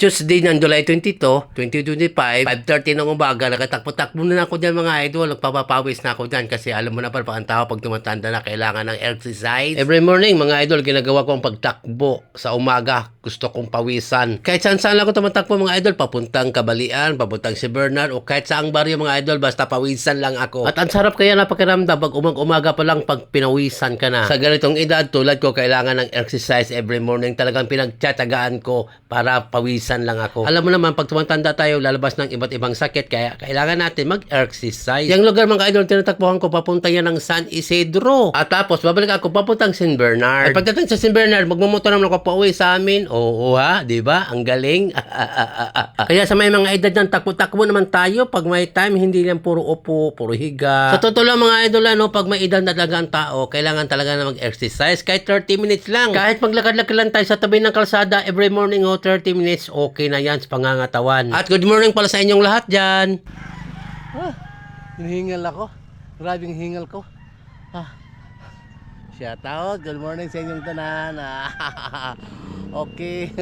Tuesday ng July 22, 2025, 5:30 ng umaga, nakatakbo-takbo na ako dyan mga idol, nagpapapawis na ako dyan kasi alam mo na pa ang tao pag tumatanda na kailangan ng exercise. Every morning mga idol, ginagawa ko ang pagtakbo sa umaga, gusto kong pawisan. Kahit saan-saan lang ako tumatakbo mga idol, papuntang Kabalian, papuntang si Bernard, o kahit saang baryo mga idol, basta pawisan lang ako. At ang sarap kaya na pakiramdam pag umaga pa lang pag pinawisan ka na. Sa ganitong edad, tulad ko, kailangan ng exercise every morning, talagang pinagtatagaan ko para pawisan lang ako. Alam mo naman, pag tumatanda tayo, lalabas ng iba't ibang sakit, kaya kailangan natin mag-exercise. Yung lugar mga idol, tinatakbuhan ko, papunta yan ng San Isidro. At tapos, babalik ako, papuntang San Bernard. At pagdating sa San Bernard, magmumotor naman ako pauwi sa amin. Oo ha, di ba? Ang galing. Kaya sa may mga edad ng takbo-takbo naman tayo, pag may time, hindi lang puro upo, puro higa. Sa totoo lang mga idol, pag may edad na talaga ang tao, kailangan talaga na mag-exercise, kahit 30 minutes lang. Kahit maglakad-lakad lang tayo sa tabi ng kalsada every morning, 30 minutes, okay na yan sa pangangatawan. At good morning pala sa inyong lahat dyan. Hinihingal ako. Grabing hingal ko. Shout out. Good morning sa inyong tanan. Okay.